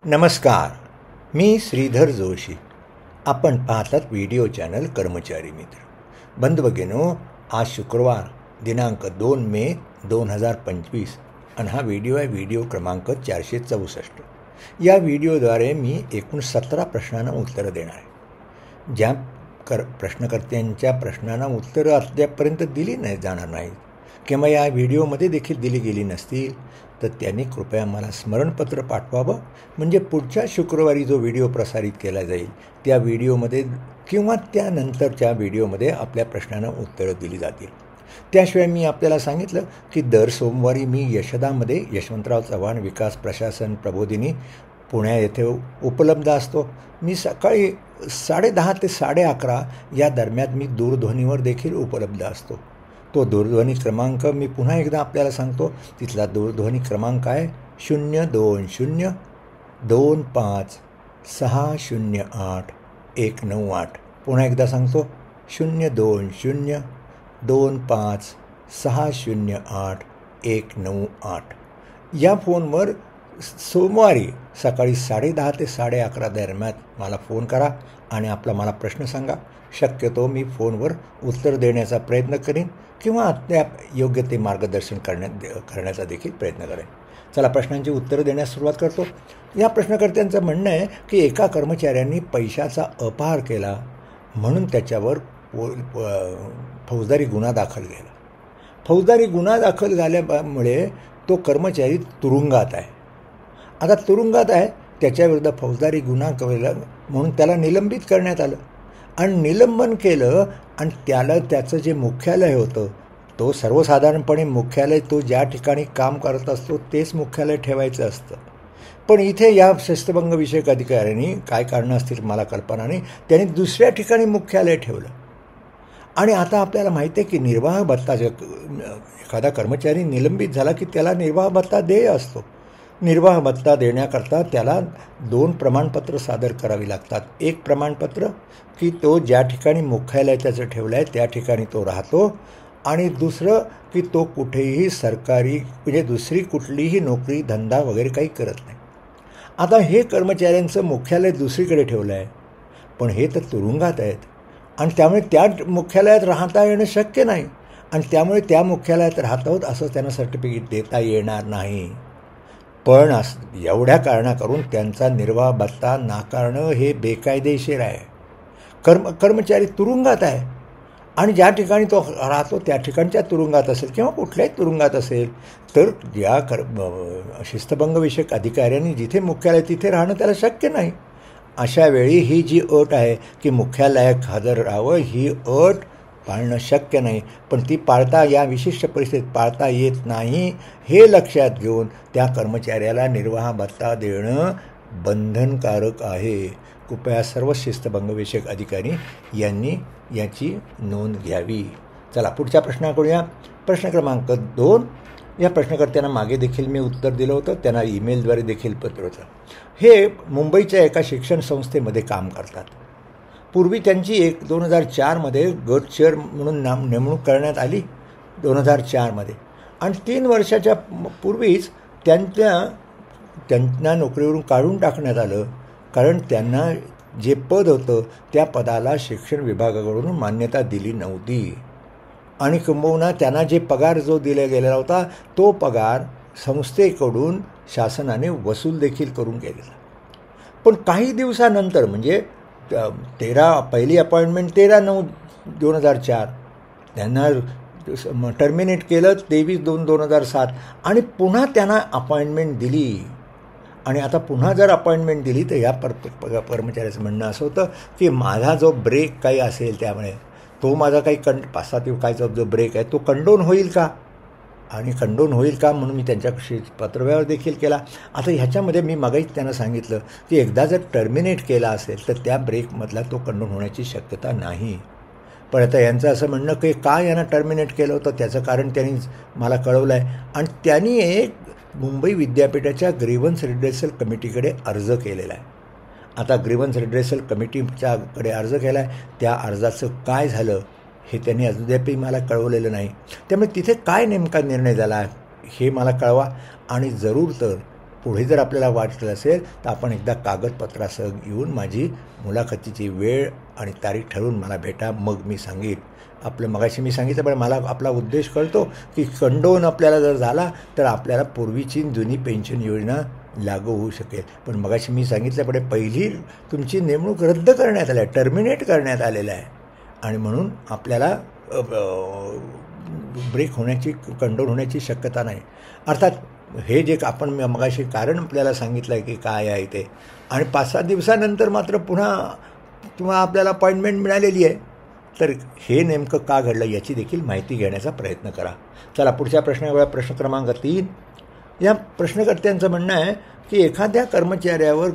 नमस्कार, मी श्रीधर जोशी. आपण पाहतात व्हिडिओ चॅनल कर्मचारी मित्र. बंधुभगिनींनो, आज शुक्रवार दिनांक 2 मे 2025 आणि हा व्हिडिओ आहे व्हिडिओ क्रमांक 464. या व्हिडिओद्वारे मी एकूण 17 प्रश्नांना उत्तरं देणार आहे. ज्या प्रश्नकर्त्यांच्या प्रश्नांना उत्तरं अद्यापर्यंत दिली जाणार नाहीत किंवा या व्हिडिओमध्ये देखील दिली गेली नसतील तर त्यांनी कृपया मला स्मरणपत्र पाठवावं, म्हणजे पुढच्या शुक्रवारी जो व्हिडिओ प्रसारित केला जाईल त्या व्हिडिओमध्ये किंवा त्यानंतरच्या व्हिडिओमध्ये आपल्या प्रश्नांना उत्तरं दिली जातील. त्याशिवाय मी आपल्याला सांगितलं की दर सोमवारी मी यशदामध्ये यशवंतराव चव्हाण विकास प्रशासन प्रबोधिनी पुणे येथे उपलब्ध असतो. मी सकाळी 10:30 ते 11:30 या दरम्यान मी दूरध्वनीवर देखील उपलब्ध असतो. तो दूरध्वनी क्रमांक मी पुन्हा एकदा आपल्याला सांगतो. तिथला दूरध्वनी क्रमांक आहे 020-25-608-198. पुन्हा एकदा सांगतो 020-25-608-198. या फोनवर सोमवारी सकाळी 10:30 ते 11:30 दरम्यान मला फोन करा आणि मला प्रश्न सांगा. शक्यतो मी फोनवर उत्तर देण्याचा प्रयत्न करीन किंवा अद्याप योग्य ते मार्गदर्शन करण्याचा देखील प्रयत्न करेन. चला, प्रश्नांची उत्तरं देण्यास सुरुवात करतो. या प्रश्नकर्त्यांचं म्हणणं आहे की एका कर्मचाऱ्यांनी पैशाचा अपहार केला म्हणून त्याच्यावर फौजदारी गुन्हा दाखल केला. फौजदारी गुन्हा दाखल झाल्यामुळे तो कर्मचारी तुरुंगात आहे. आता तुरुंगात आहे, त्याच्याविरुद्ध फौजदारी गुन्हा केला म्हणून त्याला निलंबित करण्यात आलं आणि निलंबन केलं आणि त्याचं जे मुख्यालय होतं तो सर्वसाधारणपणे मुख्यालय तो ज्या ठिकाणी काम करत असतो तेच मुख्यालय ठेवायचं असतं. पण इथे या शिस्तभंगविषयक अधिकाऱ्यांनी काय कारणं असतील मला कल्पना नाही, त्यांनी दुसऱ्या ठिकाणी मुख्यालय ठेवलं. आणि आता आपल्याला माहिती आहे की निर्वाह भत्ता एखादा कर्मचारी निलंबित झाला की त्याला निर्वाह भत्ता देय असतो. निर्वाह भत्ता देण्याकरता त्याला 2 प्रमाणपत्र सादर करावी लागतात. एक प्रमाणपत्र की तो ज्या ठिकाणी मुख्यालय त्याचं ठेवलं आहे त्या ठिकाणी तो राहतो आणि दुसरं की तो कुठेही सरकारी म्हणजे दुसरी कुठलीही नोकरी धंदा वगैरे काही करत नाही. आता हे कर्मचाऱ्यांचं मुख्यालय दुसरीकडे ठेवलं आहे, पण हे तर तुरुंगात आहेत आणि त्यामुळे त्या मुख्यालयात राहता येणं शक्य नाही आणि त्यामुळे त्या मुख्यालयात राहत आहोत असं त्यांना सर्टिफिकेट देता येणार नाही. पण एवढ्या कारणाकरून त्यांचा निर्वाह भत्ता नाकारणं हे बेकायदेशीर आहे. कर्मचारी तुरुंगात आहे आणि ज्या ठिकाणी तो राहतो त्या ठिकाणच्या तुरुंगात असेल किंवा कुठल्याही तुरुंगात असेल तर या शिस्तभंगविषयक अधिकाऱ्यांनी जिथे मुख्यालय तिथे राहणं त्याला शक्य नाही. अशा वेळी ही जी अट आहे की मुख्यालयात हजर राहावं ही अट पाळणं शक्य नाही, पण ती या विशिष्ट परिस्थितीत पाळता येत नाही हे लक्षात घेऊन त्या कर्मचाऱ्याला निर्वाह भत्ता देणं बंधनकारक आहे. कृपया सर्व शिस्तभंगविषयक अधिकारी यांनी याची नोंद घ्यावी. चला, पुढच्या प्रश्नाकडे या. प्रश्न क्रमांक 2. या प्रश्नकर्त्यांना मागे देखील मी उत्तर दिलं होतं, त्यांना ईमेलद्वारे देखील पत्र होतं. हे मुंबईच्या एका शिक्षण संस्थेमध्ये काम करतात. पूर्वी त्यांची 2004मध्ये गट चेअर म्हणून नेमणूक करण्यात आली 2004मध्ये आणि 3 वर्षाच्या पूर्वीच त्यांना नोकरीवरून काढून टाकण्यात आलं, कारण त्यांना जे पद होतं त्या पदाला शिक्षण विभागाकडून मान्यता दिली नव्हती आणि किंबहुना त्यांना जे पगार जो दिला गेलेला होता तो पगार संस्थेकडून शासनाने वसूल देखील करून गेलेला. पण काही दिवसानंतर म्हणजे पहिली अपॉइंटमेंट 13/9/2004, त्यांना टर्मिनेट केलं 23/2/2007 आणि पुन्हा त्यांना अपॉइंटमेंट दिली. आणि आता पुन्हा जर अपॉइंटमेंट दिली तर या कर्मचाऱ्याचं म्हणणं असं होतं की माझा जो ब्रेक काही असेल त्यामुळे तो माझा काही 5-7 दिवसाचा जो ब्रेक आहे तो कंडोन होईल का आणि कंडोन होईल का म्हणून मी त्यांच्याशी पत्रव्यवहार देखील केला. आता ह्याच्यामध्ये मी मागेच त्यांना सांगितलं की एकदा जर टर्मिनेट केला असेल तर त्या ब्रेकमधला तो कंडोन होण्याची शक्यता नाही. पण आता यांचं असं म्हणणं की का यांना टर्मिनेट केलं होतं त्याचं कारण त्यांनी मला कळवलं आहे आणि त्यांनी एक मुंबई विद्यापीठाच्या ग्रीव्हन्स रिड्रेसल कमिटीकडे अर्ज केलेला आहे. आता ग्रीव्हन्स रिड्रेसल कमिटीच्याकडे अर्ज केला आहे, त्या अर्जाचं काय झालं हे त्यांनी अद्यापही मला कळवलेलं नाही. त्यामुळे तिथे काय नेमका निर्णय झाला हे मला कळवा आणि जरूर तर पुढे जर आपल्याला वाटलं असेल तर आपण एकदा कागदपत्रासह येऊन माझी मुलाखतीची वेळ आणि तारीख ठरवून मला भेटा, मग मी सांगेन. आपलं मगाशी मी सांगितलं, पण मला आपला उद्देश कळतो की खंडोन आपल्याला जर झाला तर आपल्याला पूर्वीची जुनी पेन्शन योजना लागू होऊ शकेल. पण मगाशी मी सांगितल्याकडे पहिली तुमची नेमणूक रद्द करण्यात आली आहे, टर्मिनेट करण्यात आलेलं आहे, आणि म्हणून आपल्याला ब्रेक होण्याची, खंडोन होण्याची शक्यता नाही. अर्थात हे जे आपण मगाशी कारण आपल्याला सांगितलं आहे की काय आहे ते, आणि 5-7 दिवसानंतर मात्र पुन्हा आपल्याला अपॉइंटमेंट मिळालेली आहे, तर हे नेमकं का घडलं याची देखील माहिती घेण्याचा प्रयत्न करा. चला पुढच्या प्रश्न क्रमांक 3. या प्रश्नकर्त्यांचं म्हणणं आहे की एखाद्या कर्मचाऱ्यावर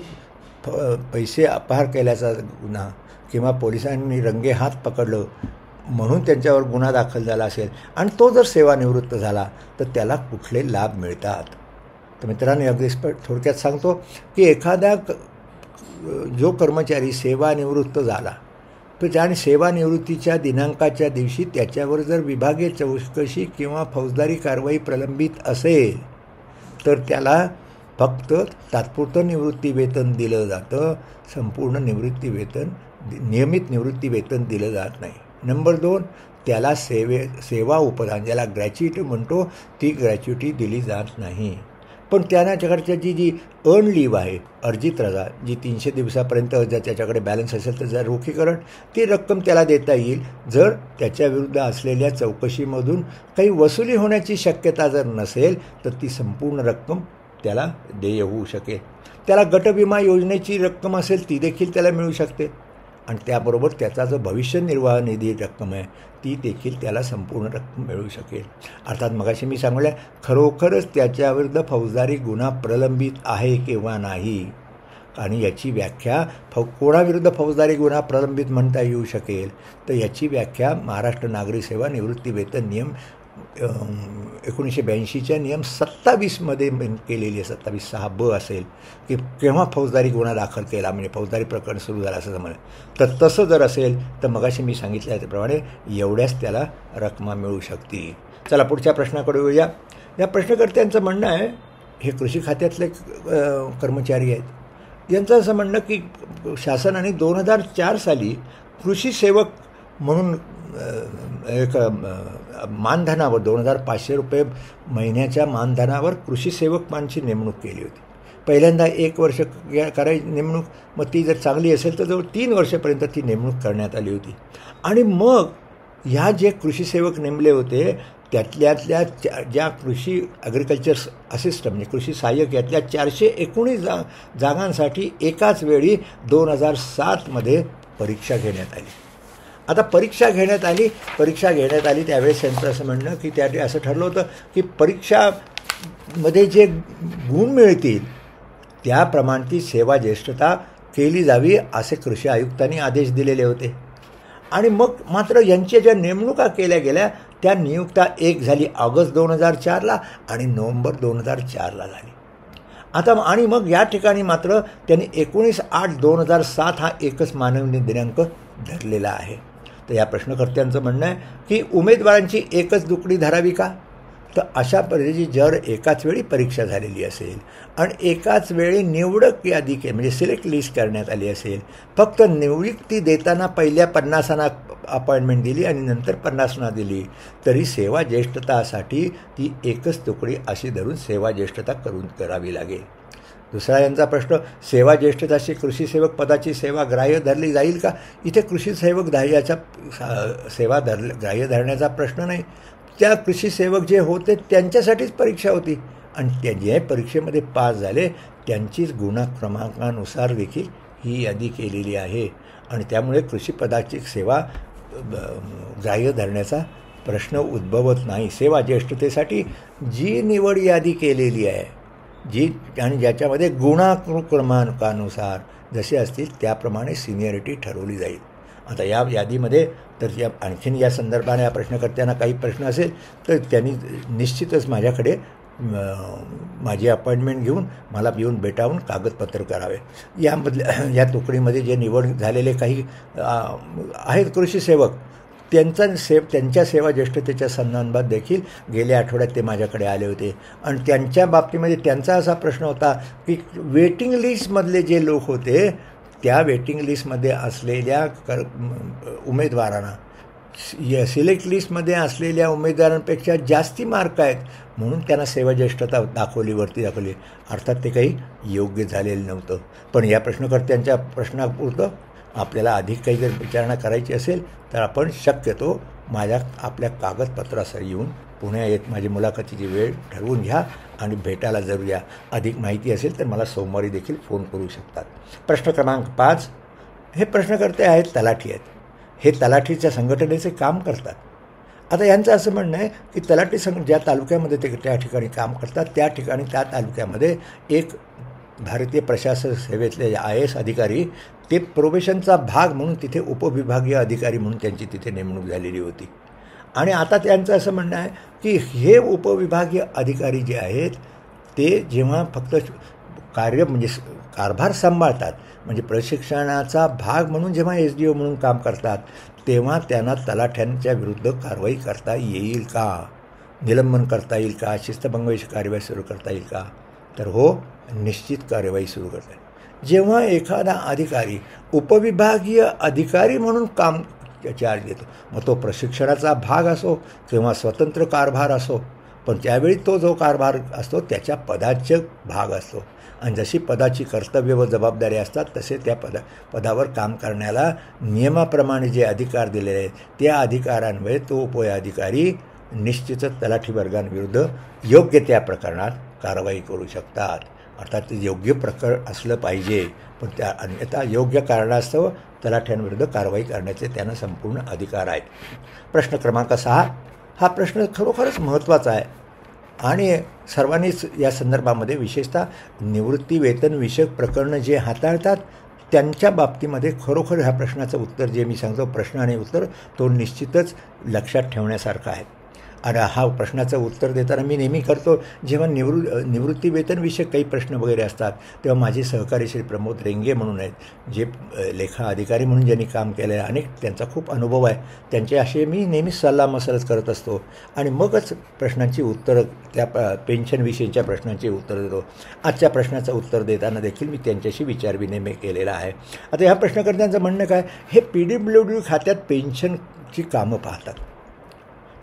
पैसे अपहार केल्याचा गुन्हा किंवा पोलिसांनी रंगेहात पकडलं म्हणून त्यांच्यावर गुन्हा दाखल झाला असेल आणि तो जर सेवानिवृत्त झाला तर त्याला कुठले लाभ मिळतात. तर मित्रांनो, अगदी थोडक्यात सांगतो की एखाद्या जो कर्मचारी सेवानिवृत्त झाला तर आणि सेवानिवृत्तीच्या दिनांकाच्या दिवशी त्याच्यावर जर विभागीय चौकशी किंवा फौजदारी कारवाई प्रलंबित असेल तर त्याला फक्त तात्पुरतं निवृत्ती वेतन दिलं जातं, संपूर्ण निवृत्ती वेतन, नियमित निवृत्ती वेतन दिलं जात नाही. नंबर 2, त्याला सेवा उपदान, ज्याला ग्रॅच्युटी म्हणतो, ती ग्रॅच्युटी दिली जात नाही. पण त्याच्याकडच्या जी अर्न लीव आहे, अर्जित रजा, जी 300 दिवसापर्यंत जर त्याच्याकडे बॅलन्स असेल तर जर रोखीकरण, ती रक्कम त्याला देता येईल जर त्याच्याविरुद्ध असलेल्या चौकशीमधून काही वसुली होण्याची शक्यता जर नसेल तर ती संपूर्ण रक्कम त्याला देय होऊ शकेल. त्याला गटविमा योजनेची रक्कम असेल ती देखील त्याला मिळू शकते, आणि त्याबरोबर त्याचा जो भविष्य निर्वाह निधी रक्कम आहे ती देखील त्याला संपूर्ण रक्कम मिळू शकेल. अर्थात मगाशी मी सांगितलं, खरोखरच त्याच्याविरुद्ध फौजदारी गुन्हा प्रलंबित आहे किंवा नाही, आणि याची व्याख्या कोणाविरुद्ध फौजदारी गुन्हा प्रलंबित म्हणता येऊ शकेल तर याची व्याख्या महाराष्ट्र नागरी सेवा निवृत्ती वेतन नियम 1982च्या नियम 27मध्ये केलेली आहे. 27(6)ब असेल की केव्हा फौजदारी गुन्हा दाखल केला, म्हणजे फौजदारी प्रकरण सुरू झालं असं समज, तर तसं जर असेल तर मगाशी मी सांगितल्या त्याप्रमाणे एवढ्याच त्याला रकमा मिळू शकतील. चला पुढच्या प्रश्नाकडे येऊया. या प्रश्नकर्त्यांचं म्हणणं आहे, हे कृषी खात्यातले कर्मचारी आहेत, यांचं असं म्हणणं की शासनाने 2004 साली कृषी सेवक म्हणून एक मानधनावर 2,500 रुपये महिन्याच्या मानधनावर कृषी सेवकांची नेमणूक केली होती. पहिल्यांदा 1 वर्ष करायची नेमणूक, मग ती जर चांगली असेल तर जवळ 3 वर्षापर्यंत ती नेमणूक करण्यात आली होती. आणि मग ह्या जे कृषी सेवक नेमले होते त्यातल्या ज्या कृषी ॲग्रिकल्चर असिस्टंट म्हणजे कृषी सहाय्यक यातल्या 419 जागांसाठी एकाच वेळी 2007मध्ये परीक्षा घेण्यात आली. आता परीक्षा घेण्यात आली त्यावेळेस त्यांचं असं म्हणणं की त्या असं ठरलं होतं की परीक्षामध्ये जे गुण मिळतील त्याप्रमाणे ती सेवा ज्येष्ठता केली जावी असे कृषी आयुक्तांनी आदेश दिलेले होते. आणि मग मात्र यांच्या ज्या नेमणुका केल्या गेल्या त्या नियुक्त्या एक झाली ऑगस्ट 2004ला आणि नोव्हेंबर 2004ला झाली. आता आणि मग या ठिकाणी मात्र त्यांनी 19/8/2007 हा एकच मानवी दिनांक धरलेला आहे. तर या प्रश्नकर्त्यांचं म्हणणं आहे की उमेदवारांची एकच दुकडी धरावी का, तर अशा पद्धतीची जर एकाच वेळी परीक्षा झालेली असेल आणि एकाच वेळी निवडक यादी म्हणजे सिलेक्ट लिस्ट करण्यात आली असेल, फक्त नियुक्ती देताना पहिल्या 50ना अपॉइंटमेंट दिली आणि नंतर 50ना दिली तरी सेवा ज्येष्ठतासाठी ती एकच तुकडी अशी धरून सेवा ज्येष्ठता करावी लागेल. दुसरा यांचा प्रश्न, सेवा ज्येष्ठताशी कृषी सेवक पदाची सेवा ग्राह्य धरली जाईल का. इथे कृषी सेवक याचा सेवा ग्राह्य धरण्याचा प्रश्न नाही. त्या कृषी सेवक जे होते त्यांच्यासाठीच परीक्षा होती आणि त्या जे परीक्षेमध्ये पास झाले त्यांचीच गुणक्रमांकानुसार देखील ही यादी केलेली आहे आणि त्यामुळे कृषी पदाची सेवा ग्राह्य धरण्याचा प्रश्न उद्भवत नाही. सेवा ज्येष्ठतेसाठी जी निवड यादी केलेली आहे आणि ज्याच्यामध्ये गुणक्रमांकानुसार जसे असतील त्याप्रमाणे सिनियरिटी ठरवली जाईल. आता या यादीमध्ये तर आणखीन या संदर्भाने या प्रश्नकर्त्यांना काही प्रश्न असेल तर त्यांनी निश्चितच माझ्याकडे माझी अपॉइंटमेंट घेऊन मला येऊन भेटावून कागदपत्र करावे. यामधल्या या तुकडीमध्ये जे निवड झालेले काही आहेत कृषी सेवक त्यांच्या सेवा ज्येष्ठतेच्या सन्मानात देखील गेल्या आठवड्यात ते माझ्याकडे आले होते. आणि त्यांच्या बाबतीमध्ये त्यांचा असा प्रश्न होता की वेटिंग लिस्टमधले जे लोक होते त्या वेटिंग लिस्टमध्ये असलेल्या उमेदवारांना सिलेक्ट लिस्टमध्ये असलेल्या उमेदवारांपेक्षा जास्ती मार्क आहेत म्हणून त्यांना सेवा ज्येष्ठता वरती दाखवली. अर्थात ते काही योग्य झालेलं नव्हतं. पण या प्रश्नकर्त्यांच्या प्रश्नापुरतं आपल्याला अधिक काही जर विचारणा करायची असेल तर आपण शक्यतो आपल्या कागदपत्रासह येऊन पुण्या येत माझी मुलाखतीची वेळ ठरवून घ्या आणि भेटायला जरूर या. अधिक माहिती असेल तर मला सोमवारी देखील फोन करू शकतात. प्रश्न क्रमांक 5, हे प्रश्नकर्ते आहेत तलाठी आहेत. हे तलाठीच्या संघटनेचे काम करतात. आता यांचं असं म्हणणं आहे की तलाठी ज्या तालुक्यामध्ये ते त्या ठिकाणी काम करतात त्या ठिकाणी त्या तालुक्यामध्ये एक भारतीय प्रशासन सेवेतले IAS अधिकारी ते प्रोबेशनचा भाग म्हणून तिथे उपविभागीय अधिकारी म्हणून त्यांची तिथे नेमणूक झालेली होती. आणि आता त्यांचं असं म्हणणं आहे की हे उपविभागीय अधिकारी जे आहेत ते जेव्हा फक्त म्हणजे कारभार सांभाळतात म्हणजे प्रशिक्षणाचा भाग म्हणून जेव्हा SDO म्हणून काम करतात तेव्हा त्यांना तलाठ्यांच्या विरुद्ध कारवाई करता येईल का, निलंबन करता येईल का, शिस्तभंगाची कार्यवाही सुरू करता येईल का, तर हो, निश्चित कार्यवाही सुरू करता येईल. जेव्हा एखादा अधिकारी उपविभागीय अधिकारी म्हणून काम चार्ज घेतो मग तो प्रशिक्षणाचा भाग असो किंवा स्वतंत्र कारभार असो पण त्यावेळी तो जो कारभार असतो त्याच्या पदाचे भाग असतो आणि जशी पदाची कर्तव्य व जबाबदारी असतात तसे त्या पदावर काम करण्याला नियमाप्रमाणे जे अधिकार दिलेले आहेत त्या अधिकारांमुळे तो उपअधिकारी निश्चितच तलाठी वर्गांविरुद्ध योग्य त्या प्रकरणात कारवाई करू शकतात. अर्थात योग्य प्रकरण असलं पाहिजे पण त्या अन्यथा योग्य कारणास्तव तलाठ्यांविरुद्ध कारवाई करण्याचे त्यांना संपूर्ण अधिकार आहेत. प्रश्न क्रमांक 6, हा प्रश्न खरोखरच महत्त्वाचा आहे आणि सर्वांनीच या संदर्भामध्ये विशेषतः निवृत्ती वेतनविषयक प्रकरणं जे हाताळतात त्यांच्या बाबतीमध्ये खरोखर ह्या प्रश्नाचं उत्तर जे मी सांगतो प्रश्न आणि उत्तर तो निश्चितच लक्षात ठेवण्यासारखा आहे. आणि हा प्रश्नाचं उत्तर देताना मी नेहमी करतो जेव्हा निवृत्ती वेतनविषयक काही प्रश्न वगैरे असतात तेव्हा माझे सहकारी श्री प्रमोद रेंगे म्हणून आहेत जे लेखा अधिकारी म्हणून ज्यांनी काम केलं आहे अनेक त्यांचा खूप अनुभव आहे त्यांचे असे मी नेहमी सल्लामसलत करत असतो आणि मगच प्रश्नांची उत्तरं त्या पेन्शनविषयीच्या प्रश्नांची उत्तरं देतो. आजच्या प्रश्नाचं उत्तर देताना देखील मी त्यांच्याशी विचारविनिमय केलेला आहे. आता ह्या प्रश्नकर्त्यांचं म्हणणं काय, हे PWD खात्यात पेन्शनची कामं पाहतात.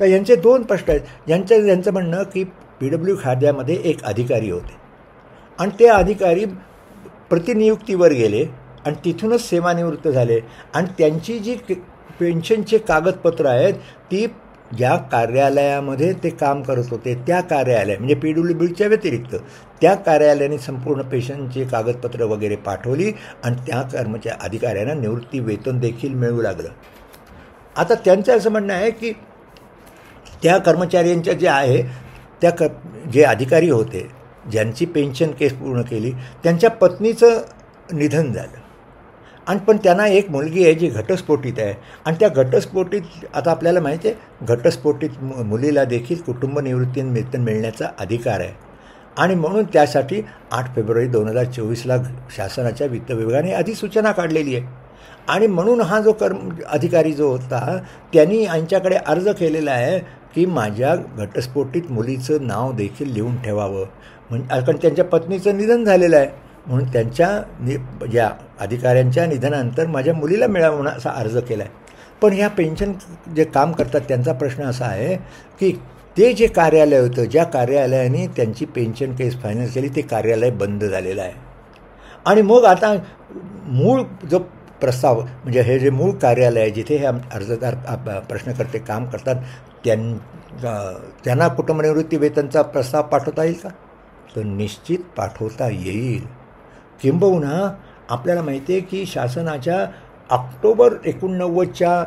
तर यांचे 2 प्रश्न आहेत. यांचं म्हणणं की PW खात्यामध्ये एक अधिकारी होते आणि ते अधिकारी प्रतिनियुक्तीवर गेले आणि तिथूनच सेवानिवृत्त झाले आणि त्यांची जी पेन्शनचे कागदपत्र आहेत ती ज्या कार्यालयामध्ये ते काम करत होते त्या कार्यालय म्हणजे PWDच्या व्यतिरिक्त त्या कार्यालयाने संपूर्ण पेन्शनचे कागदपत्र वगैरे पाठवली आणि त्या अधिकाऱ्यांना निवृत्ती वेतन देखील मिळू लागलं. आता त्यांचं असं म्हणणं आहे की त्या कर्मचाऱ्यांच्या जे आहे त्या जे अधिकारी होते ज्यांची पेन्शन केस पूर्ण केली त्यांच्या पत्नीचं निधन झालं आणि पण त्यांना एक मुलगी आहे जी घटस्फोटित आहे आणि त्या घटस्फोटित आता आपल्याला माहिती आहे घटस्फोटित मुलीला देखील कुटुंब निवृत्ती वेतन मिळण्याचा अधिकार आहे आणि म्हणून त्यासाठी 8 फेब्रुवारी 2024ला शासनाच्या वित्त विभागाने अधिसूचना काढलेली आहे आणि म्हणून हा जो अधिकारी जो होता त्यांनी यांच्याकडे अर्ज केलेला आहे की माझ्या घटस्फोटित मुलीचं नाव देखील लिहून ठेवावं म्हणजे कारण त्यांच्या पत्नीचं निधन झालेलं आहे म्हणून त्यांच्या ज्या अधिकाऱ्यांच्या निधनानंतर माझ्या मुलीला मिळावं म्हणून असा अर्ज केला आहे. पण ह्या पेन्शन जे काम करतात त्यांचा प्रश्न असा आहे की ते जे कार्यालय होतं ज्या कार्यालयाने त्यांची पेन्शन केस फायनल केली ते कार्यालय बंद झालेलं आहे आणि मग आता मूळ जो प्रस्ताव म्हणजे हे जे मूळ कार्यालय आहे जिथे हे अर्जदार प्रश्नकर्ते काम करतात त्यांना कुटुंबनिवृत्ती वेतनचा प्रस्ताव पाठवता येईल का, तर निश्चित पाठवता येईल. किंबहुना आपल्याला माहिती आहे की शासनाच्या ऑक्टोबर 1989च्या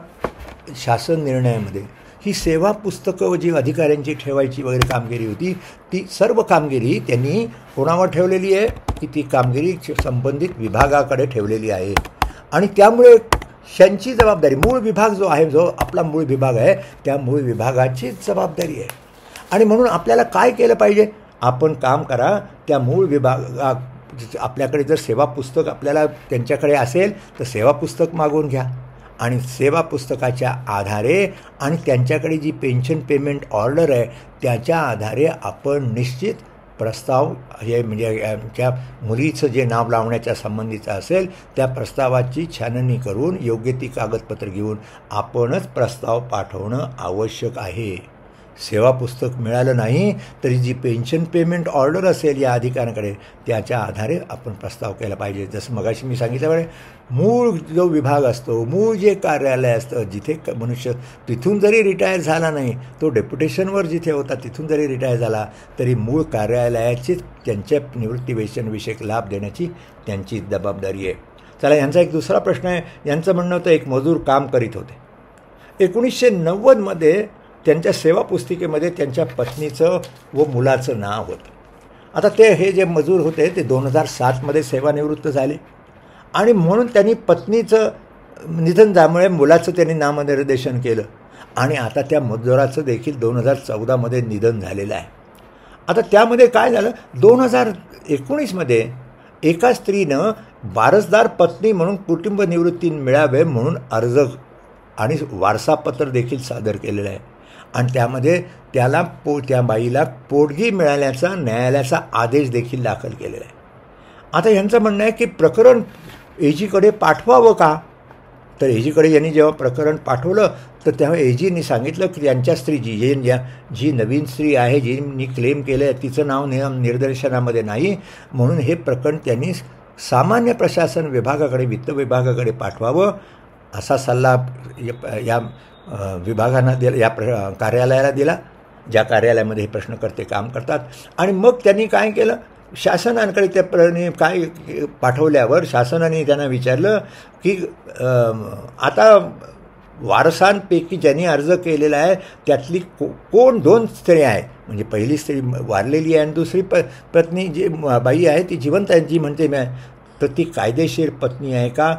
शासन निर्णयामध्ये ही सेवा पुस्तकं जी अधिकाऱ्यांची ठेवायची वगैरे कामगिरी होती ती सर्व कामगिरी त्यांनी कोणावर ठेवलेली आहे की ती कामगिरी संबंधित विभागाकडे ठेवलेली आहे आणि त्यामुळे त्यांची जबाबदारी मूळ विभाग जो आहे जो आपला मूळ विभाग आहे त्या मूळ विभागाचीच जबाबदारी आहे आणि म्हणून आपल्याला काय केलं पाहिजे, आपण काम करा त्या मूळ विभागा आपल्याकडे जर सेवा पुस्तक आपल्याला त्यांच्याकडे असेल तर सेवा पुस्तक मागवून घ्या आणि सेवा पुस्तकाच्या आधारे आणि त्यांच्याकडे जी पेन्शन पेमेंट ऑर्डर आहे त्याच्या आधारे आपण निश्चित प्रस्ताव हे म्हणजे त्या मुलीचं जे नाव लावण्याच्या संबंधीचं असेल त्या प्रस्तावाची छाननी करून योग्य ती कागदपत्र घेऊन आपणच प्रस्ताव पाठवणं आवश्यक आहे. सेवा पुस्तक मिळालं नाही तरी जी पेन्शन पेमेंट ऑर्डर असेल या अधिकाऱ्यांकडे त्याच्या आधारे आपण प्रस्ताव केला पाहिजे. जसं मगाशी मी सांगितल्यामुळे मूळ जो विभाग असतो, मूळ जे कार्यालय असतं, जिथे मनुष्य तिथून जरी रिटायर झाला नाही, तो डेप्युटेशनवर जिथे होता तिथून जरी रिटायर झाला तरी मूळ कार्यालयाचीच त्यांच्या निवृत्तीवेतनविषयक लाभ देण्याची त्यांची जबाबदारी आहे. चला, यांचा एक दुसरा प्रश्न आहे. यांचं म्हणणं होतं एक मजूर काम करीत होते. 1990मध्ये त्यांच्या सेवा पुस्तिकेमध्ये त्यांच्या पत्नीचं व मुलाचं नाव होतं. आता ते हे जे मजूर होते ते 2007मध्ये सेवानिवृत्त झाले आणि म्हणून त्यांनी पत्नीचं निधन झाल्यामुळे मुलाचं त्यांनी नामनिर्देशन केलं आणि आता त्या मजुराचं देखील 2014मध्ये निधन झालेलं आहे. आता त्यामध्ये काय झालं, 2019मध्ये एका स्त्रीनं वारसदार पत्नी म्हणून कुटुंब निवृत्ती मिळावे म्हणून अर्ज आणि वारसापत्र देखील सादर केलेलं आहे आणि त्यामध्ये त्याला त्या बाईला पोटगी मिळाल्याचा न्यायालयाचा आदेश देखील दाखल केलेला आहे. आता यांचं म्हणणं आहे की प्रकरण एजीकडे पाठवावं का? तर एजीकडे यांनी जेव्हा प्रकरण पाठवलं तर तेव्हा एजीनी सांगितलं की त्यांच्या स्त्रीची जी नवीन स्त्री आहे जीनी क्लेम केलं आहे तिचं नाव निर्देशनामध्ये नाही म्हणून हे प्रकरण त्यांनी सामान्य प्रशासन विभागाकडे, वित्त विभागाकडे पाठवावं असा सल्ला या विभागांना दिला, या कार्यालयाला दिला ज्या कार्यालयामध्ये हे प्रश्नकर्ते काम करतात. आणि मग त्यांनी काय केलं, शासनाकडे त्या काय पाठवल्यावर शासनाने त्यांना विचारलं की आता वारसांपैकी ज्यांनी अर्ज केलेला आहे त्यातली कोण 2 स्त्री आहे, म्हणजे पहिली स्त्री वारलेली आहे आणि दुसरी पत्नी जी बाई आहे ती जिवंत आहे, जी म्हणते मी तर ती कायदेशीर पत्नी आहे का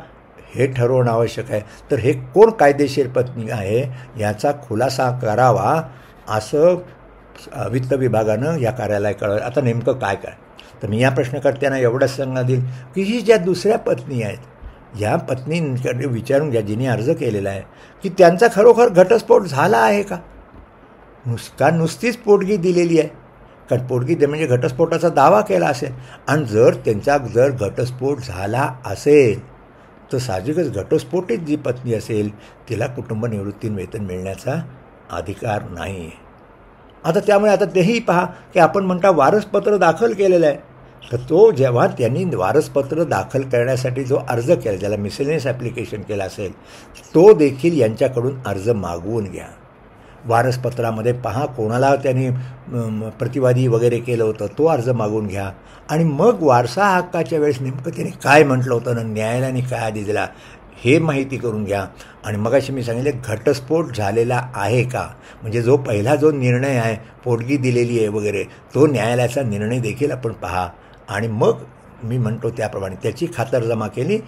हे ठरवणं आवश्यक आहे. तर हे कोण कायदेशीर पत्नी आहे याचा खुलासा करावा असं वित्त विभागानं या कार्यालयाला कळवलं. आता नेमकं काय तर मी या प्रश्नकर्त्यांना एवढंच सांगण्यात येईल की ही ज्या दुसऱ्या पत्नी आहेत या पत्नींकडे विचारून घ्या जिने अर्ज केलेला आहे की त्यांचा खरोखर घटस्फोट झाला आहे का, नुसतीच पोटगी दिलेली आहे. कारण पोटगी म्हणजे घटस्फोटाचा दावा केला असेल आणि जर घटस्फोट झाला असेल तर साहजिकच घटस्फोटित जी पत्नी असेल तिला कुटुंब निवृत्ती वेतन मिळण्याचा अधिकार नाही आहे. आता त्यामुळे आता तेही पहा की आपण म्हणता वारसपत्र दाखल केलेलं आहे तर तो जेव्हा त्यांनी वारसपत्र दाखल करण्यासाठी जो अर्ज केला ज्याला मिसलेनियस ॲप्लिकेशन केला असेल तो देखील यांच्याकडून अर्ज मागवून घ्या. वारसपत्रामध्ये पहा कोणाला त्यांनी प्रतिवादी वगैरे केलं होतं तो अर्ज मागवून घ्या आणि मग वारसा हक्काच्या वेळेस नेमकं त्यांनी काय म्हटलं होतं ना न्यायालयाने काय आदेश दिला हे माहिती करून घ्या. आणि मगाशी मी सांगितले घटस्फोट झालेला आहे का, म्हणजे जो पहिला जो निर्णय आहे पोटगी दिलेली आहे वगैरे तो न्यायालयाचा निर्णय देखील आपण पहा आणि मग मी म्हणतो त्याप्रमाणे त्याची खातरजमा केली.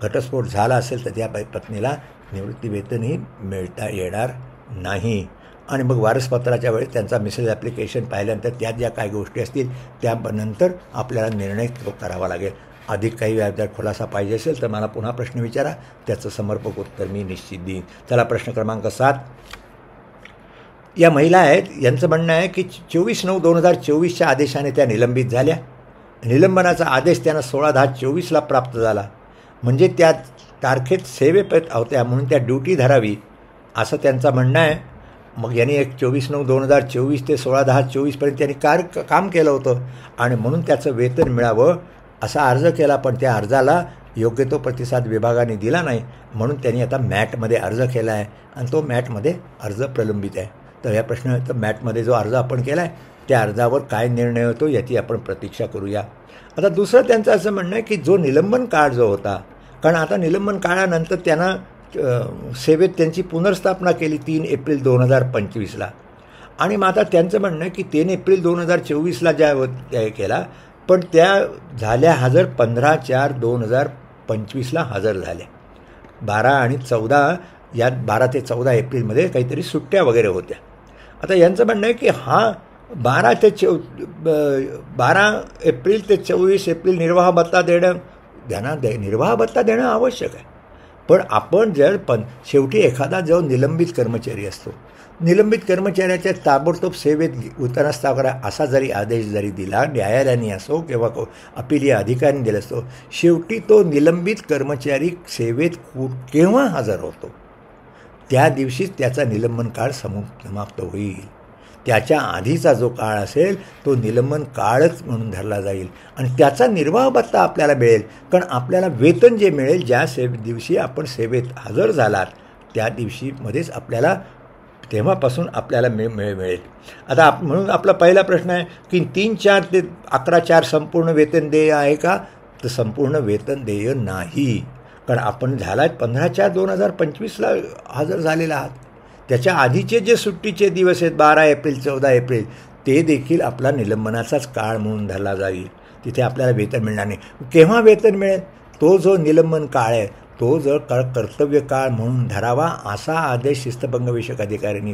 घटस्फोट झाला असेल तर त्या पत्नीला निवृत्तीवेतनही मिळता येणार नाही. आणि मग वारसपत्राच्या वेळेस त्यांचा मिसेज ॲप्लिकेशन पाहिल्यानंतर त्यात ज्या काही गोष्टी असतील त्यानंतर आपल्याला निर्णय करावा लागेल. अधिक काही व्याजदर खुलासा पाहिजे असेल तर मला पुन्हा प्रश्न विचारा, त्याचं समर्पक उत्तर मी निश्चित देईन. चला, प्रश्न क्रमांक 7. या महिला आहेत यांचं म्हणणं आहे की 24/9/2024च्या आदेशाने त्या निलंबित झाल्या. निलंबनाचा आदेश त्यांना 16/10/24ला प्राप्त झाला, म्हणजे त्या तारखेत सेवेत होत्या म्हणून त्या ड्युटी धरावी असं त्यांचं म्हणणं आहे. मग यांनी 24/9/2024 ते 16/10/24पर्यंत त्यांनी काम केलं होतं आणि म्हणून त्याचं वेतन मिळावं असा अर्ज केला, पण त्या अर्जाला योग्य तो प्रतिसाद विभागाने दिला नाही म्हणून त्यांनी आता मॅटमध्ये अर्ज केला आहे आणि तो मॅटमध्ये अर्ज प्रलंबित आहे. तर या तर मॅटमध्ये जो अर्ज आपण केला आहे त्या अर्जावर काय निर्णय होतो याची आपण प्रतीक्षा करूया. आता दुसरं त्यांचं असं म्हणणं आहे की जो निलंबन काळ जो होता, कारण आता निलंबन काळानंतर त्यांना सेवेत त्यांची पुनर्स्थापना केली 3 एप्रिल 2025ला आणि मग आता त्यांचं म्हणणं आहे की 3 एप्रिल 2024ला ज्या केला पण त्या झाल्या हजर 15/4/2025ला हजर झाल्या. 12 आणि 14 या 12 ते 14 एप्रिलमध्ये काहीतरी सुट्ट्या वगैरे होत्या. आता यांचं म्हणणं आहे की हा 12 एप्रिल ते 24 एप्रिल निर्वाह भत्ता देणं निर्वाह भत्ता देणं आवश्यक आहे, पण आपण जर शेवटी एखादा जो निलंबित कर्मचारी असतो, निलंबित कर्मचाऱ्याच्या ताबडतोब सेवेत उतरस्ता करा असा जरी आदेश जरी दिला न्यायालयाने असो किंवा अपिलीय अधिकाऱ्यांनी दिला असतो, शेवटी तो निलंबित कर्मचारी सेवेत केव्हा हजर होतो त्या दिवशीच त्याचा निलंबन काळ समाप्त होईल. त्याच्या आधीचा जो काळ असेल तो निलंबन काळच म्हणून धरला जाईल आणि त्याचा निर्वाह भत्ता आपल्याला मिळेल. कारण आपल्याला वेतन जे मिळेल ज्या दिवशी आपण सेवेत हजर झालात त्या दिवशीमध्येच आपल्याला तेव्हापासून आपल्याला मिळेल. आता म्हणून आपला पहिला प्रश्न आहे की 3-4 ते 11-4 संपूर्ण वेतन देय आहे का? तर संपूर्ण वेतन देय नाही. कारण आपण झाला 15/4/2025ला हजर झालेला आहात. त्याच्या आधीचे जे सुट्टीचे दिवस आहेत 12 एप्रिल 14 एप्रिल ते देखील आपला निलंबनाचाच काळ म्हणून धरला जाईल. तिथे आपल्याला वेतन मिळणार नाही. केव्हा वेतन मिळेल? तो जो निलंबन काळ आहे तो जर कर्तव्य काळ म्हणून धरावा असा आदेश शिस्तभंगविषयक अधिकाऱ्यांनी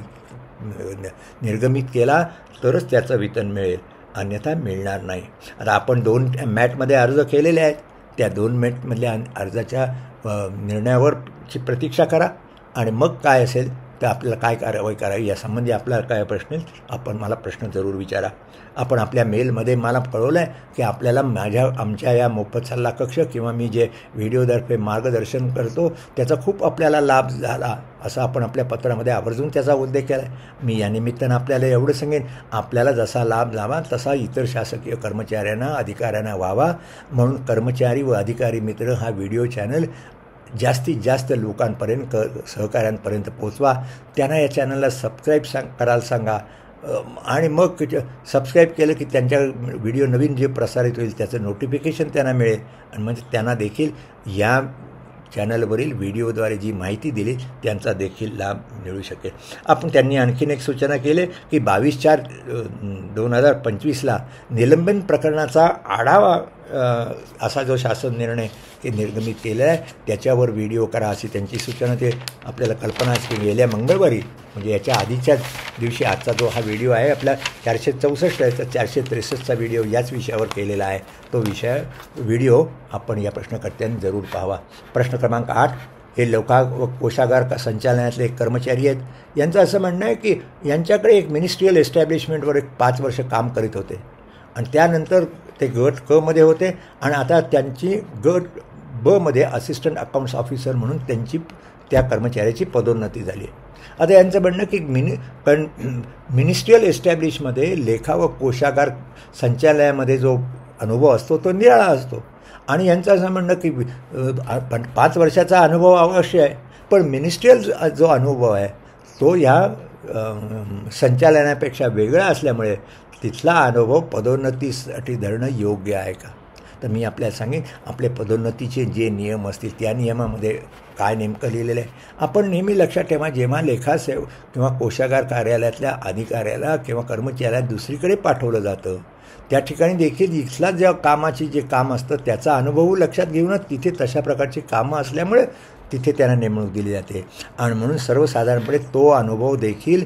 निर्गमित केला तरच त्याचं वेतन मिळेल, अन्यथा मिळणार नाही. आता आपण 2 मॅटमध्ये अर्ज केलेले आहेत. त्या 2 मॅटमधल्या अर्जाच्या निर्णयावरची प्रतीक्षा करा आणि मग काय असेल तर आपल्याला काय कारवाई करावी यासंबंधी आपल्याला काय प्रश्न आपण मला प्रश्न जरूर विचारा. आपण आपल्या मेलमध्ये मला कळवलं आहे की आपल्याला आमच्या या मोफत सल्ला कक्ष किंवा मी जे व्हिडिओद्वारे मार्गदर्शन करतो त्याचा खूप आपल्याला लाभ झाला असं आपण आपल्या पत्रामध्ये आवर्जून त्याचा उल्लेख केला आहे. मी या निमित्तानं आपल्याला एवढं सांगेन, आपल्याला जसा लाभ झाला तसा इतर शासकीय कर्मचाऱ्यांना अधिकाऱ्यांना व्हावा म्हणून कर्मचारी व अधिकारी मित्र हा व्हिडिओ चॅनल जास्तीत जास्त लोकांपर्यंत सहकाऱ्यांपर्यंत पोचवा. त्यांना या चॅनलला सबस्क्राईब करायला सांगा आणि मग सबस्क्राईब केलं की त्यांच्या व्हिडिओ नवीन जे प्रसारित होईल त्याचं नोटिफिकेशन त्यांना मिळेल आणि म्हणजे त्यांना देखील या चॅनलवरील व्हिडिओद्वारे जी माहिती दिली त्यांचा देखील लाभ मिळू शकेल. त्यांनी आणखीन एक सूचना केली की 22/4/2025ला निलंबन प्रकरणाचा आढावा असा जो शासन निर्णय हे निर्गमित केलेला आहे त्याच्यावर व्हिडिओ करा अशी त्यांची सूचना ते आपल्याला कल्पना की गेल्या मंगळवारी म्हणजे याच्या आधीच्याच दिवशी आजचा जो हा व्हिडिओ आहे आपला 464 आहे तर 463चा व्हिडिओ याच विषयावर केलेला आहे. तो व्हिडिओ आपण या प्रश्नकर्त्यांनी जरूर पाहावा. प्रश्न क्रमांक 8 हे कोषागार संचालनातले एक कर्मचारी आहेत. यांचं असं म्हणणं आहे की यांच्याकडे एक मिनिस्ट्रियल एस्टॅब्लिशमेंटवर एक 5 वर्ष काम करीत होते आणि त्यानंतर ते गट क मध्ये होते आणि आता त्यांची गट ब मध्ये असिस्टंट अकाउंट्स ऑफिसर म्हणून त्यांची त्या कर्मचाऱ्याची पदोन्नती झाली. आता यांचं म्हणणं की मिनिस्ट्रियल एस्टॅब्लिशमध्ये लेखा व कोषागार संचालनामध्ये जो अनुभव असतो तो निराळा असतो आणि यांचं असं म्हणणं की 5 वर्षाचा अनुभव अवश्य आहे पण मिनिस्ट्रियल जो अनुभव आहे तो ह्या संचालनापेक्षा वेगळा असल्यामुळे तिथला अनुभव पदोन्नतीसाठी धरणं योग्य आहे का? तर मी आपल्याला सांगेन आपले पदोन्नतीचे जे नियम असतील त्या नियमामध्ये काय नेमकं लिहिलेलं आहे आपण नेहमी लक्षात ठेवा. जेव्हा लेखासेवक किंवा कोषागार कार्यालयातल्या अधिकाऱ्याला किंवा कर्मचाऱ्याला दुसरीकडे पाठवलं जातं त्या ठिकाणी देखील इथला ज्या कामाची जे काम असतं त्याचा अनुभव लक्षात घेऊनच तिथे तशा प्रकारची कामं असल्यामुळे तिथे त्यांना नेमणूक दिली जाते आणि म्हणून सर्वसाधारणपणे तो अनुभव देखील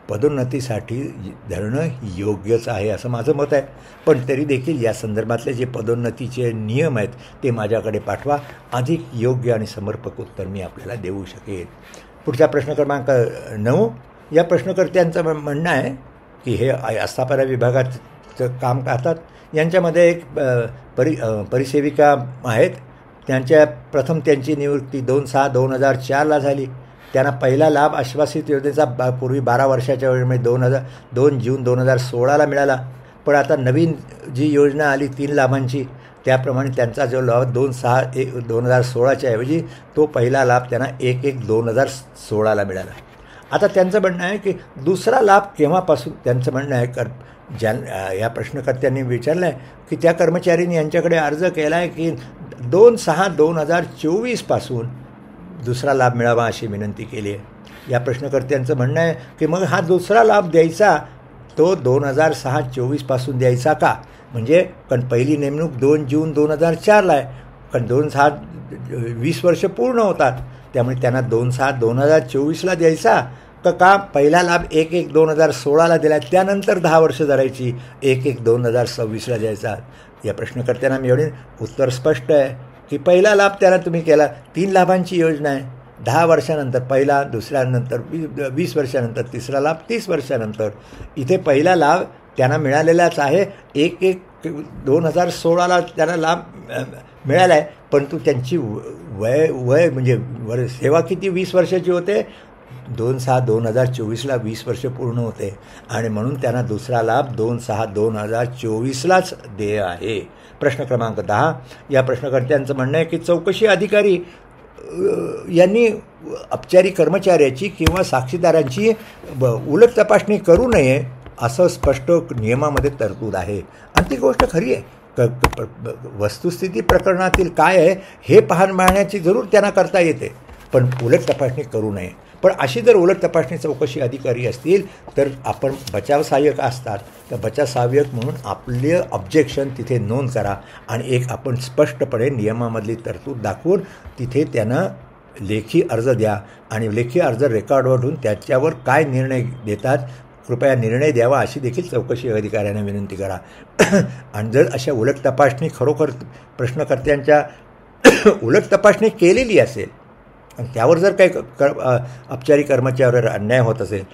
पदोन्नतीसाठी धरणं योग्यच आहे असं माझं मत आहे. पण तरी देखील या संदर्भातले जे पदोन्नतीचे नियम आहेत ते माझ्याकडे पाठवा. अधिक योग्य आणि समर्पक उत्तर मी आपल्याला देऊ शकेन. पुढचा प्रश्न क्रमांक 9 या प्रश्नकर्त्यांचं म्हणणं आहे की हे आस्थापना विभागाचं काम करतात. यांच्यामध्ये एक परिसेविका आहेत. प्रथम त्यांची नियुक्ती 2/6/2004ला झाली. त्यांना पहिला लाभ आश्वासित योजनेचा पूर्वी 12 वर्षाच्या वेळेमध्ये 2 जून 2016ला मिळाला. पण आता नवीन जी योजना आली 3 लाभांची त्याप्रमाणे त्यांचा जो लाभ 2/6/2016च्या ऐवजी तो पहिला लाभ त्यांना 1/1/2016ला मिळाला. आता त्यांचं म्हणणं आहे की दुसरा लाभ केव्हापासून त्यांचं म्हणणं आहे या प्रश्नकर्त्यांनी विचारलं आहे की त्या कर्मचाऱ्यांनी यांच्याकडे अर्ज केला आहे की 2/6/2024पासून दुसरा लाभ मिळावा अशी विनंती केली आहे. या प्रश्नकर्त्यांचं म्हणणं आहे की मग हा दुसरा लाभ द्यायचा तो 2006-24पासून द्यायचा का? म्हणजे कारण पहिली नेमणूक 2 जून 2004ला आहे कारण 20 वर्ष पूर्ण होतात त्यामुळे त्यांना 2/6/2024ला द्यायचा का पहिला लाभ 1/1/2016ला दिला त्यानंतर 10 वर्ष धरायची 1/1/2026ला द्यायचा. या प्रश्नकर्त्यांना मी एवढे उत्तर स्पष्ट आहे की पहिला लाभ त्याला तुम्ही केला, 3 लाभांची योजना आहे. 10 वर्षानंतर पहिला, दुसऱ्यानंतर 20 वर्षानंतर तिसरा लाभ, 30 वर्षानंतर. इथे पहिला लाभ त्यांना मिळालेलाच आहे. 2016ला त्यांना लाभ मिळाला आहे, परंतु त्यांची वय म्हणजे सेवा किती 20 वर्षाची होते. 2/6/2024ला 20 वर्ष पूर्ण होते आणि म्हणून त्यांना दुसरा लाभ 2/6/2024लाच देय आहे. प्रश्न क्रमांक 10. या प्रश्नकर्त्यांचं म्हणणं आहे की चौकशी अधिकारी यांनी अपचारी कर्मचाऱ्याची किंवा साक्षीदारांची उलट तपासणी करू नये असं स्पष्ट नियमामध्ये तरतूद आहे. आणि ती गोष्ट खरी आहे. वस्तुस्थिती प्रकरणातील काय आहे हे पाहण्याची जरूर त्यांना करता येते, पण उलट तपासणी करू नये. पण अशी जर उलट तपासणी चौकशी अधिकारी असतील तर आपण बचाव सहाय्यक असतात, तर बचाव सहाय्यक म्हणून आपले ऑब्जेक्शन तिथे नोंद करा आणि एक आपण स्पष्टपणे नियमामधली तरतूद दाखवून तिथे त्यांना लेखी अर्ज द्या आणि लेखी अर्ज रेकॉर्डवर ठेवून त्याच्यावर काय निर्णय देतात कृपया निर्णय द्यावा अशी देखील चौकशी अधिकाऱ्यांना विनंती करा. आणि जर अशा उलट तपासणी खरोखर प्रश्नकर्त्यांच्या उलट तपासणी केलेली असेल आणि त्यावर जर काही अपचारी कर्मचाऱ्यावर अन्याय होत असेल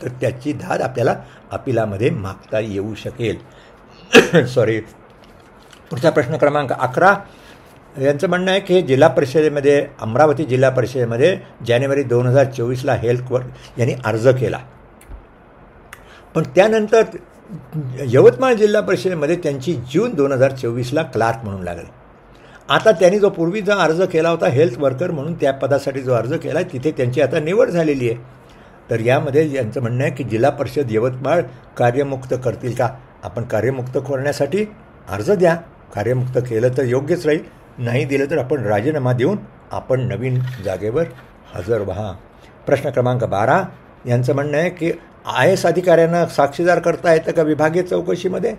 तर त्याची दाद आपल्याला अपिलामध्ये मागता येऊ शकेल. पुढचा प्रश्न क्रमांक 11. यांचं म्हणणं आहे की जिल्हा परिषदेमध्ये अमरावती जिल्हा परिषदेमध्ये जानेवारी 2024ला हेल्थ वर्क यांनी अर्ज केला, पण त्यानंतर यवतमाळ जिल्हा परिषदेमध्ये त्यांची जून 2024ला क्लार्क म्हणून लागली. आता त्यांनी जो पूर्वीचा अर्ज केला होता हेल्थ वर्कर म्हणून त्या पदासाठी जो अर्ज केला आहे तिथे त्यांची आता निवड झालेली आहे. तर यामध्ये यांचं म्हणणं आहे की जिल्हा परिषद यवतमाळ कार्यमुक्त करतील का. आपण कार्यमुक्त करण्यासाठी अर्ज द्या, कार्यमुक्त केलं तर योग्यच राहील, नाही दिलं तर आपण राजीनामा देऊन आपण नवीन जागेवर हजर व्हा. प्रश्न क्रमांक 12. यांचं म्हणणं आहे की IAS अधिकाऱ्यांना साक्षीदार करता येतं का विभागीय चौकशीमध्ये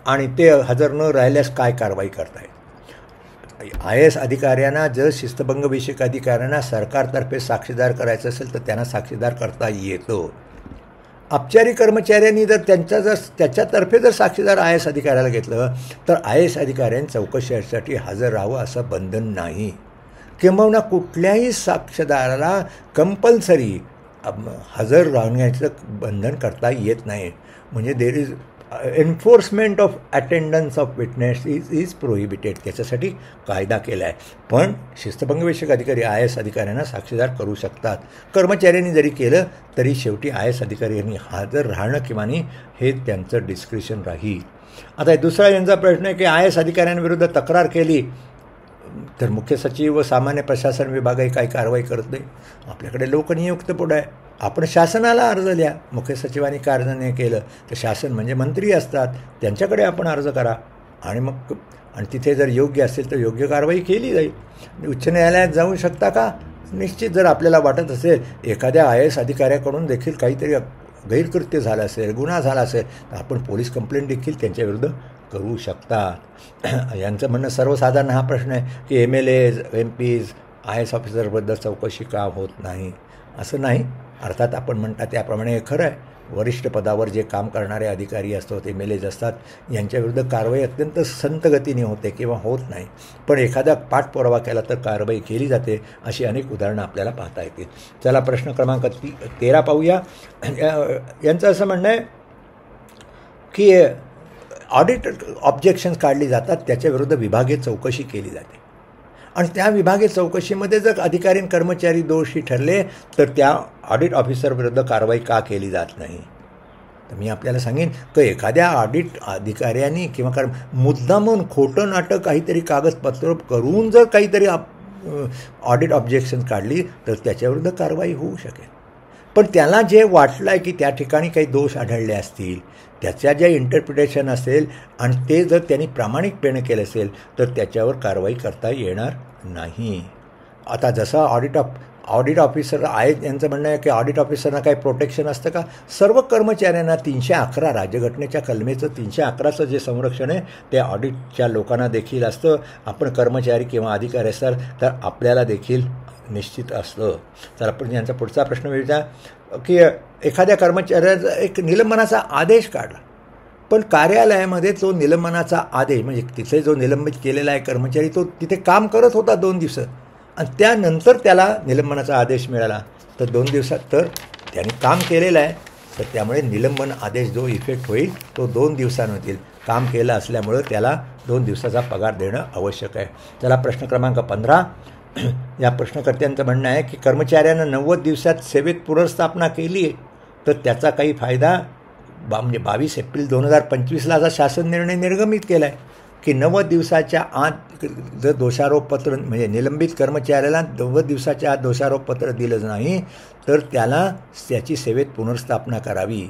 आणि ते हजर न राहिल्यास काय कारवाई करता येते. IAS अधिकाऱ्यांना जर शिस्तभंगविषयक अधिकाऱ्यांना सरकारतर्फे साक्षीदार करायचं असेल तर त्यांना साक्षीदार करता येतो. अपचारी कर्मचाऱ्यांनी जर त्याच्यातर्फे जर साक्षीदार IAS अधिकाऱ्याला घेतलं तर IAS अधिकाऱ्यांनी चौकशीसाठी हजर राहावं असं बंधन नाही. किंबहुना कुठल्याही साक्षीदाराला कंपल्सरी हजर राहण्याचं बंधन करता येत नाही. म्हणजे there is enforcement of attendance of witness is prohibited. त्याच्यासाठी कायदा केला आहे. पण शिस्तभंगविषयक अधिकारी IAS अधिकाऱ्यांना साक्षीदार करू शकतात. कर्मचाऱ्यांनी जरी केलं तरी शेवटी IAS अधिकाऱ्यांनी हजर राहणं किंवा नाही हे त्यांचं डिस्क्रिशन राहील. आता दुसरा यांचा प्रश्न आहे की IAS अधिकाऱ्यांविरुद्ध तक्रार केली तर मुख्य सचिव व सामान्य प्रशासन विभागही काही कारवाई करत नाही. आपल्याकडे लोकनियुक्त पुढे आहे, आपण शासनाला अर्ज द्या. मुख्य सचिवांनी कार्य नाही केलं तर शासन म्हणजे मंत्री असतात, त्यांच्याकडे आपण अर्ज करा आणि तिथे जर योग्य असेल तर योग्य कारवाई केली जाईल. उच्च न्यायालयात जाऊ शकता का. निश्चित जर आपल्याला वाटत असेल एखाद्या IAS अधिकाऱ्याकडून देखील काहीतरी गैरकृत्य झालं असेल, गुन्हा झाला असेल तर आपण पोलीस कंप्लेंट देखील त्यांच्याविरुद्ध करू शकतात. यांचं म्हणणं सर्वसाधारण हा प्रश्न आहे की MLAs MPs IAS ऑफिसरबद्दल चौकशी का होत नाही. असं नाही, अर्थात आपण म्हणतात त्याप्रमाणे हे खरं आहे. वरिष्ठ पदावर जे काम करणारे अधिकारी असतात MLAs असतात यांच्याविरुद्ध कारवाई अत्यंत संत गतीने होते किंवा होत नाही, पण एखादा पाठपुरावा केला तर कारवाई केली जाते. अशी अनेक उदाहरणं आपल्याला पाहता येतील. चला प्रश्न क्रमांक 13 पाहूया. यांचं असं म्हणणं आहे की ऑडिट ऑब्जेक्शन्स काढली जातात, त्याच्याविरुद्ध विभागीय चौकशी केली जाते आणि त्या विभागीय चौकशीमध्ये जर अधिकारी आणि कर्मचारी दोषी ठरले तर त्या ऑडिट ऑफिसरविरुद्ध कारवाई का केली जात नाही. तर मी आपल्याला सांगेन की एखाद्या ऑडिट अधिकाऱ्यांनी किंवा मुद्दामून खोटं नाटक काहीतरी कागदपत्र करून जर काहीतरी ऑडिट ऑब्जेक्शन काढली तर त्याच्याविरुद्ध कारवाई होऊ शकेल. पण त्याला जे वाटलं आहे की त्या ठिकाणी काही दोष आढळले असतील, त्याच्या जे इंटरप्रिटेशन असेल आणि ते जर त्यांनी प्रामाणिकपणे केलं असेल तर त्याच्यावर कारवाई करता येणार नाही. आता जसं ऑडिट ऑफिसर आहे यांचं म्हणणं आहे की ऑडिट ऑफिसरना काही प्रोटेक्शन असतं का. सर्व कर्मचाऱ्यांना 311 राज्यघटनेच्या कलमेचं 311चं जे संरक्षण आहे ते ऑडिटच्या लोकांना देखील असतं. आपण कर्मचारी किंवा अधिकारी असाल तर आपल्याला देखील निश्चित असतं. तर आपण यांचा पुढचा प्रश्न विचार की एखाद्या कर्मचाऱ्याचा एक निलंबनाचा आदेश काढला पण कार्यालयामध्ये तो निलंबनाचा आदेश म्हणजे तिथे जो निलंबित केलेला आहे कर्मचारी तो तिथे काम करत होता 2 दिवस आणि त्यानंतर त्याला निलंबनाचा आदेश मिळाला. तर 2 दिवसात तर त्याने काम केलेलं आहे, तर त्यामुळे निलंबन आदेश जो इफेक्ट होईल तो 2 दिवसांवर काम केलं असल्यामुळं त्याला 2 दिवसाचा पगार देणं आवश्यक आहे. त्याला प्रश्न क्रमांक 15 या प्रश्नकर्त्यांचं म्हणणं आहे की कर्मचाऱ्यानं 90 दिवसात सेवेत पुनर्स्थापना केली आहे तर त्याचा काही फायदा म्हणजे 22 एप्रिल 2025ला असा शासन निर्णय निर्गमित केला आहे की 90 दिवसाच्या आत जर दोषारोपपत्र म्हणजे निलंबित कर्मचाऱ्याला 90 दिवसाच्या आत दोषारोपपत्र दिलं नाही तर त्याला त्याची सेवेत पुनर्स्थापना करावी.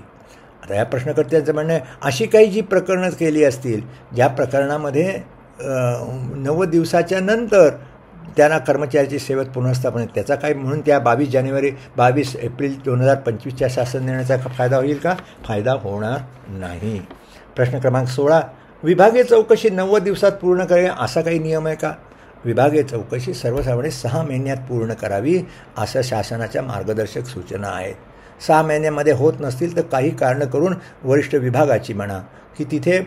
आता या प्रश्नकर्त्यांचं म्हणणं आहे अशी काही जी प्रकरणं केली असतील ज्या प्रकरणामध्ये 90 दिवसाच्या नंतर त्यांना कर्मचाऱ्याची सेवेत पुनर्स्थापना त्याचा काय म्हणून त्या 22 एप्रिल 2025च्या शासन निर्णयाचा फायदा होईल का? फायदा होणार नाही. प्रश्न क्रमांक 16 विभागीय चौकशी 90 दिवसात पूर्ण करावी असा काही नियम आहे का? विभागीय चौकशी सर्वसाधारण 6 महिन्यात पूर्ण करावी असं शासनाच्या मार्गदर्शक सूचना आहेत. 6 महिन्यामध्ये होत नसतील तर काही कारणं करून वरिष्ठ विभागाची म्हणा की तिथे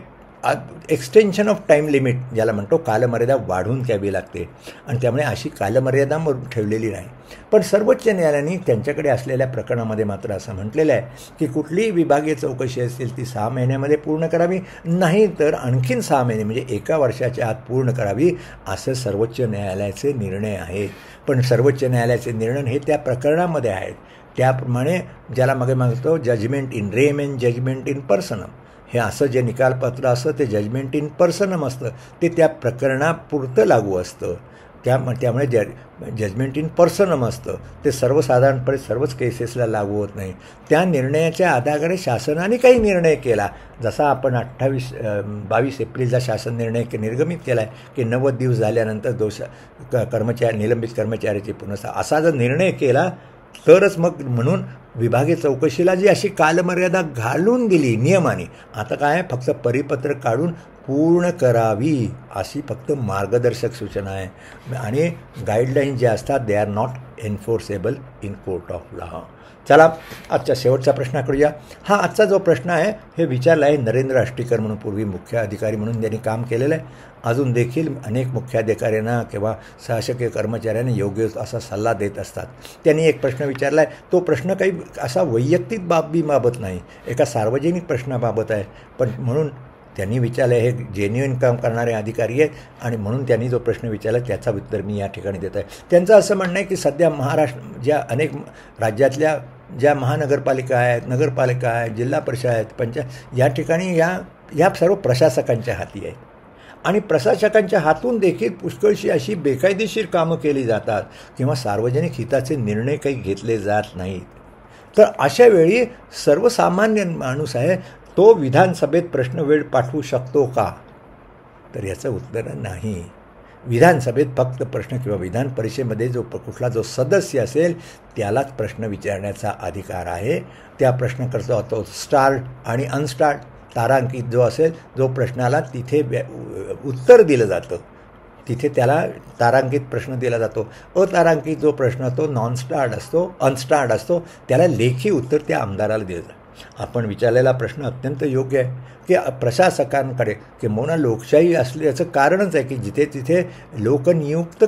एक्सटेन्शन ऑफ टाईम लिमिट ज्याला म्हणतो कालमर्यादा वाढवून घ्यावी लागते आणि त्यामुळे अशी कालमर्यादा ठेवलेली नाही. पण सर्वोच्च न्यायालयाने त्यांच्याकडे असलेल्या प्रकरणामध्ये मात्र असं म्हटलेलं आहे की कुठलीही विभागीय चौकशी असेल ती 6 महिन्यामध्ये पूर्ण करावी, नाही तर आणखीन 6 महिने म्हणजे 1 वर्षाच्या आत पूर्ण करावी असं सर्वोच्च न्यायालयाचे निर्णय आहेत. पण सर्वोच्च न्यायालयाचे निर्णय हे त्या प्रकरणामध्ये आहेत. त्याप्रमाणे ज्याला मग मागतो judgement in rem and judgement in पर्सनम हे असं जे निकालपत्र असतं ते जजमेंट इन पर्सनम असतं ते त्या प्रकरणापुरतं लागू असतं. त्यामुळे जजमेंट इन पर्सनम असतं ते सर्वसाधारणपणे सर्वच केसेसला लागू होत नाही. त्या निर्णयाच्या आधारे शासनाने काही निर्णय केला जसा आपण 22 एप्रिलचा शासन निर्णय निर्गमित केला आहे की 90 दिवस झाल्यानंतर निलंबित कर्मचाऱ्याची पुनर्स्थापना असा जर निर्णय केला तरच मग म्हणून विभागीय चौकशीला जी अशी कालमर्यादा घालून दिली नियमाने आता काय फक्त परिपत्रक काढून पूर्ण करावी अशी फक्त मार्गदर्शक सूचना आहे आणि गाईडलाईन जे असतात they are not enforceable in court of law. चला आजच्या शेवटचा प्रश्न करूया. हा आजचा जो प्रश्न आहे हे विचारला आहे नरेंद्र आष्टीकर म्हणून पूर्वी मुख्य अधिकारी म्हणून त्यांनी काम केलेलं आहे. अजून देखील अनेक मुख्याधिकाऱ्यांना किंवा शासकीय कर्मचाऱ्यांना योग्य असा सल्ला देत असतात. त्यांनी एक प्रश्न विचारला आहे तो प्रश्न काही असा वैयक्तिक बाबीबाबत नाही एका सार्वजनिक प्रश्नाबाबत आहे पण म्हणून त्यांनी विचारलं हे जेन्युइन काम करणारे अधिकारी आहेत आणि म्हणून त्यांनी जो प्रश्न विचारला त्याचा उत्तर मी या ठिकाणी देत आहे. त्यांचं असं म्हणणं आहे की सध्या महाराष्ट्र ज्या अनेक राज्यातल्या ज्या महानगरपालिका आहेत नगरपालिका आहेत जिल्हा परिषद आहेत पंचायत या ठिकाणी या सर्व प्रशासकांच्या हाती आहेत आणि प्रशासकांच्या हातून देखील पुष्कळशी अशी बेकायदेशीर कामं केली जातात किंवा सार्वजनिक हिताचे निर्णय काही घेतले जात नाहीत. तर अशा वेळी सर्वसामान्य माणूस आहे तो विधानसभेत प्रश्न वेळ पाठवू शकतो का? तर याचं उत्तर नाही. विधानसभेत फक्त प्रश्न किंवा विधान परिषदेमध्ये कुठला जो सदस्य असेल त्यालाच प्रश्न विचारण्याचा अधिकार आहे. त्या प्रश्न करतो तो स्टार्ट आणि अनस्टार्ट तारांकित जो असेल जो प्रश्नाला तिथे उत्तर दिलं जातं तिथे त्याला तारांकित प्रश्न दिला जातो. अतारांकित जो प्रश्न तो अनस्टार्ट असतो त्याला लेखी उत्तर त्या आमदाराला दिलं जातं. आपण विचारलेला प्रश्न अत्यंत योग्य आहे की प्रशासकांकडे किंबहुना लोकशाही असल्याचं कारणच आहे की जिथे तिथे लोकनियुक्त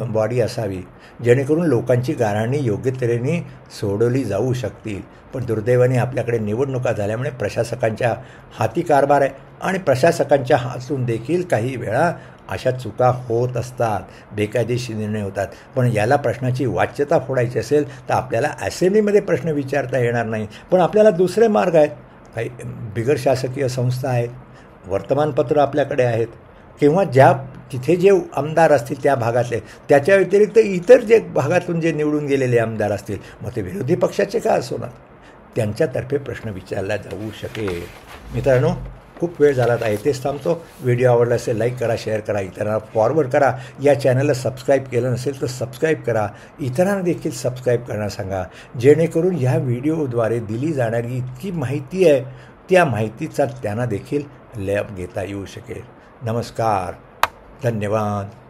बॉडी असावी जेणेकरून लोकांची गाऱ्हाणी योग्य तऱ्हेने सोडवली जाऊ शकतील. पण दुर्दैवाने आपल्याकडे निवडणुका झाल्यामुळे प्रशासकांच्या हाती कारभार आहे आणि प्रशासकांच्या हातून देखील काही वेळा अशा चुका होत असतात बेकायदेशीर निर्णय होतात. पण याला प्रश्नाची वाच्यता फोडायची असेल तर आपल्याला असेंब्लीमध्ये प्रश्न विचारता येणार नाही. पण आपल्याला दुसरे मार्ग आहेत काही बिगर शासकीय संस्था आहेत वर्तमानपत्र आपल्याकडे आहेत किंवा तिथे जे आमदार असतील त्या भागातले त्याच्या व्यतिरिक्त इतर जे भागातून जे निवडून गेलेले आमदार असतील मग ते विरोधी पक्षाचे का असोना त्यांच्यातर्फे प्रश्न विचारला जाऊ शकेल. मित्रांनो खूप वेळ झाला आहे इथेच थांबतो. व्हिडिओ आवडला असेल लाईक करा शेअर करा इतरांना फॉरवर्ड करा. या चॅनलला सबस्क्राईब केलं नसेल तर सबस्क्राईब करा इतरांना देखील सबस्क्राईब करण्यास सांगा जेणेकरून ह्या व्हिडिओद्वारे दिली जाणारी इतकी माहिती आहे त्या माहितीचा त्यांना देखील लाभ घेता येऊ शकेल. नमस्कार धन्यवाद.